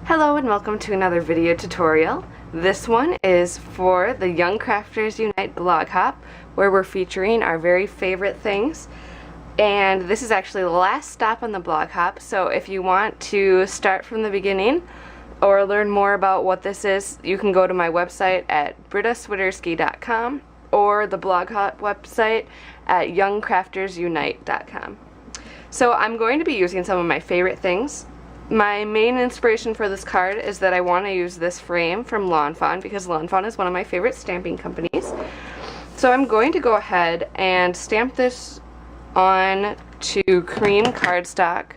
Hello and welcome to another video tutorial. This one is for the Young Crafters Unite blog hop, where we're featuring our very favorite things. And this is actually the last stop on the blog hop, so if you want to start from the beginning or learn more about what this is, you can go to my website at brittaswiderski.com or the blog hop website at youngcraftersunite.com. So I'm going to be using some of my favorite things. My main inspiration for this card is that I want to use this frame from Lawn Fawn because Lawn Fawn is one of my favorite stamping companies. So I'm going to go ahead and stamp this on to cream cardstock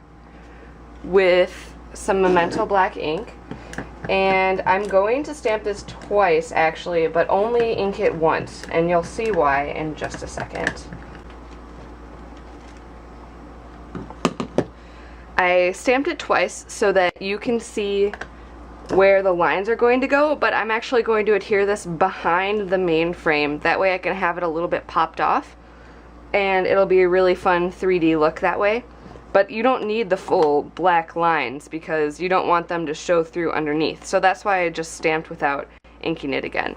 with some Memento black ink. And I'm going to stamp this twice actually, but only ink it once, and you'll see why in just a second. I stamped it twice so that you can see where the lines are going to go, but I'm actually going to adhere this behind the main frame. That way I can have it a little bit popped off, and it'll be a really fun 3D look that way. But you don't need the full black lines because you don't want them to show through underneath. So that's why I just stamped without inking it again.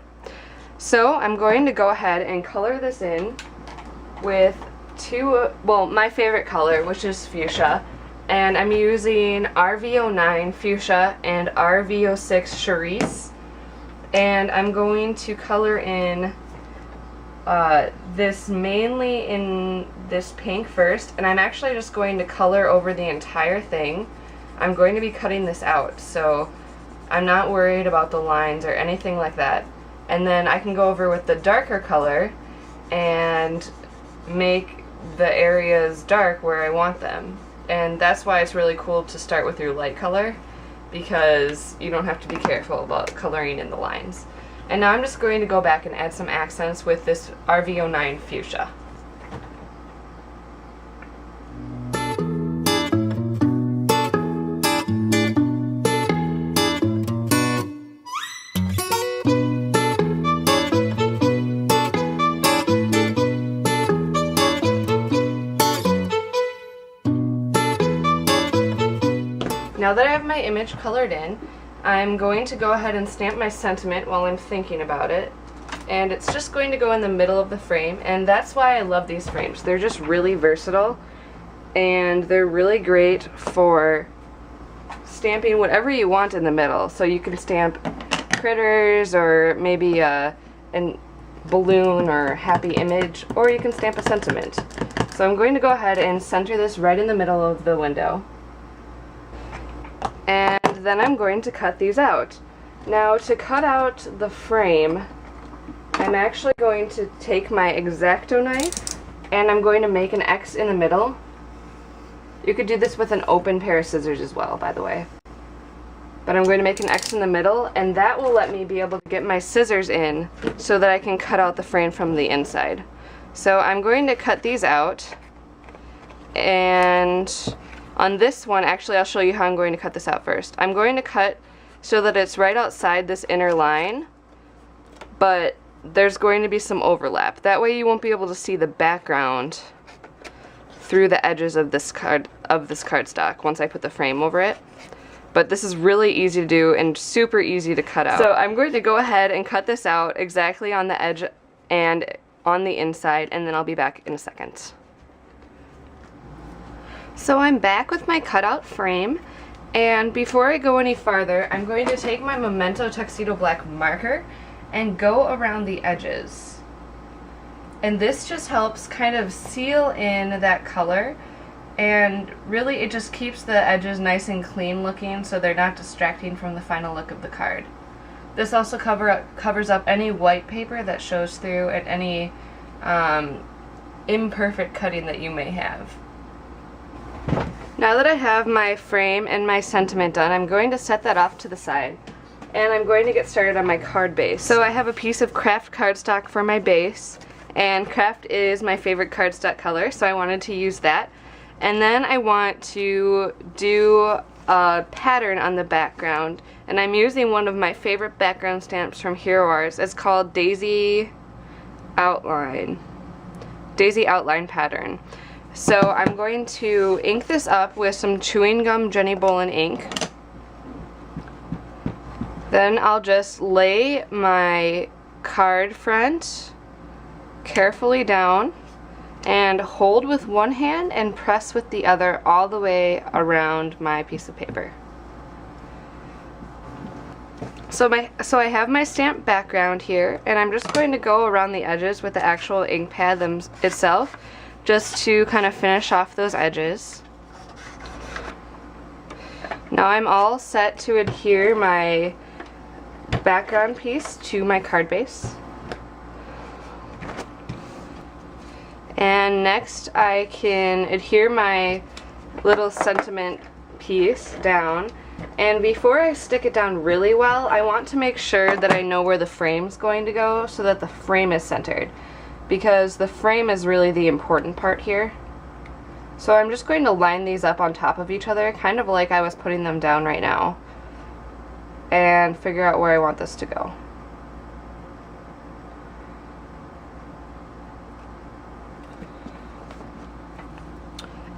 So I'm going to go ahead and color this in with my favorite color, which is fuchsia. And I'm using RV09 Fuchsia and RV06 Charisse. And I'm going to color in this mainly in this pink first. And I'm actually just going to color over the entire thing. I'm going to be cutting this out, so I'm not worried about the lines or anything like that. And then I can go over with the darker color and make the areas dark where I want them. And that's why it's really cool to start with your light color, because you don't have to be careful about coloring in the lines. And now I'm just going to go back and add some accents with this RV09 Fuchsia. Now that I have my image colored in, I'm going to go ahead and stamp my sentiment while I'm thinking about it. And it's just going to go in the middle of the frame, and that's why I love these frames. They're just really versatile, and they're really great for stamping whatever you want in the middle. So you can stamp critters, or maybe a balloon or happy image, or you can stamp a sentiment. So I'm going to go ahead and center this right in the middle of the window. And then I'm going to cut these out. Now, to cut out the frame, I'm actually going to take my X-Acto knife and I'm going to make an X in the middle. You could do this with an open pair of scissors as well, by the way. But I'm going to make an X in the middle, and that will let me be able to get my scissors in so that I can cut out the frame from the inside. So I'm going to cut these out, and on this one, actually, I'll show you how I'm going to cut this out first. I'm going to cut so that it's right outside this inner line, but there's going to be some overlap. That way you won't be able to see the background through the edges of this cardstock once I put the frame over it. But this is really easy to do and super easy to cut out. So I'm going to go ahead and cut this out exactly on the edge and on the inside, and then I'll be back in a second. So I'm back with my cutout frame, and before I go any farther, I'm going to take my Memento Tuxedo Black marker and go around the edges. And this just helps kind of seal in that color, and really it just keeps the edges nice and clean looking so they're not distracting from the final look of the card. This also covers up any white paper that shows through and any imperfect cutting that you may have. Now that I have my frame and my sentiment done, I'm going to set that off to the side, and I'm going to get started on my card base. So I have a piece of Craft cardstock for my base, and Craft is my favorite cardstock color, so I wanted to use that. And then I want to do a pattern on the background, and I'm using one of my favorite background stamps from Hero Arts. It's called Daisy Outline Pattern. So I'm going to ink this up with some chewing gum Jenny Bolin ink. Then I'll just lay my card front carefully down and hold with one hand and press with the other all the way around my piece of paper. So I have my stamp background here, and I'm just going to go around the edges with the actual ink pad itself, just to kind of finish off those edges. Now I'm all set to adhere my background piece to my card base. And next I can adhere my little sentiment piece down. And before I stick it down really well, I want to make sure that I know where the frame's going to go so that the frame is centered, because the frame is really the important part here. So I'm just going to line these up on top of each other, kind of like I was putting them down right now, and figure out where I want this to go.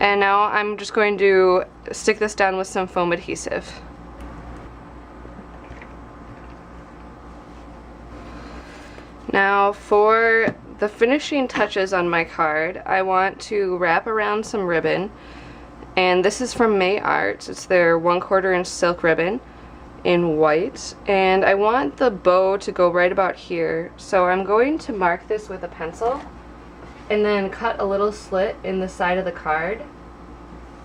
And now I'm just going to stick this down with some foam adhesive. Now for the finishing touches on my card, I want to wrap around some ribbon, and this is from May Arts. It's their 1/4 inch silk ribbon in white, and I want the bow to go right about here, so I'm going to mark this with a pencil and then cut a little slit in the side of the card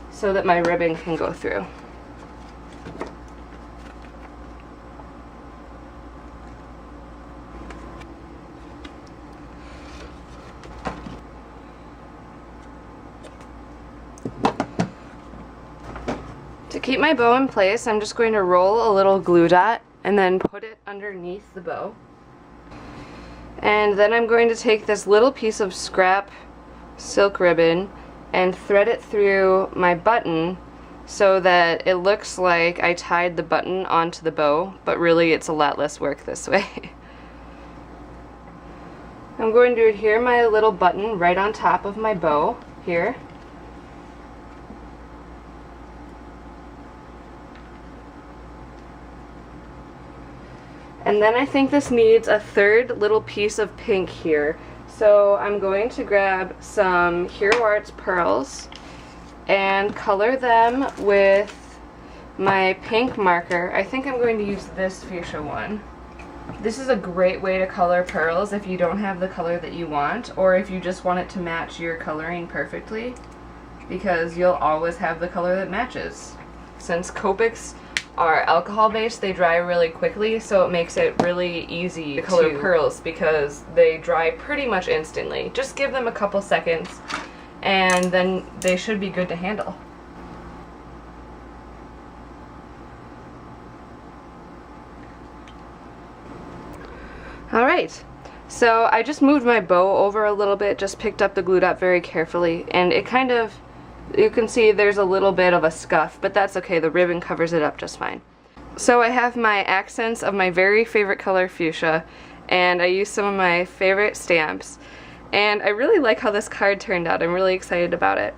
so that my ribbon can go through. To keep my bow in place, I'm just going to roll a little glue dot and then put it underneath the bow. And then I'm going to take this little piece of scrap silk ribbon and thread it through my button so that it looks like I tied the button onto the bow, but really it's a lot less work this way. I'm going to adhere my little button right on top of my bow here. And then I think this needs a third little piece of pink here. So I'm going to grab some Hero Arts pearls and color them with my pink marker. I think I'm going to use this fuchsia one. This is a great way to color pearls if you don't have the color that you want, or if you just want it to match your coloring perfectly, because you'll always have the color that matches. Since Copics are alcohol based, they dry really quickly, so it makes it really easy to color pearls because they dry pretty much instantly. Just give them a couple seconds and then they should be good to handle. Alright, so I just moved my bow over a little bit, just picked up the glue dot very carefully, and it kind of, you can see there's a little bit of a scuff, but that's okay, the ribbon covers it up just fine. So I have my accents of my very favorite color, fuchsia, and I used some of my favorite stamps, and I really like how this card turned out. I'm really excited about it.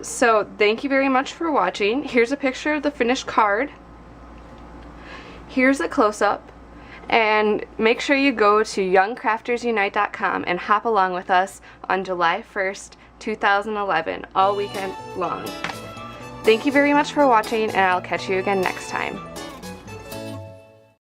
So thank you very much for watching. Here's a picture of the finished card. Here's a close-up. And make sure you go to youngcraftersunite.com and hop along with us on July 1st, 2011, all weekend long. Thank you very much for watching, and I'll catch you again next time.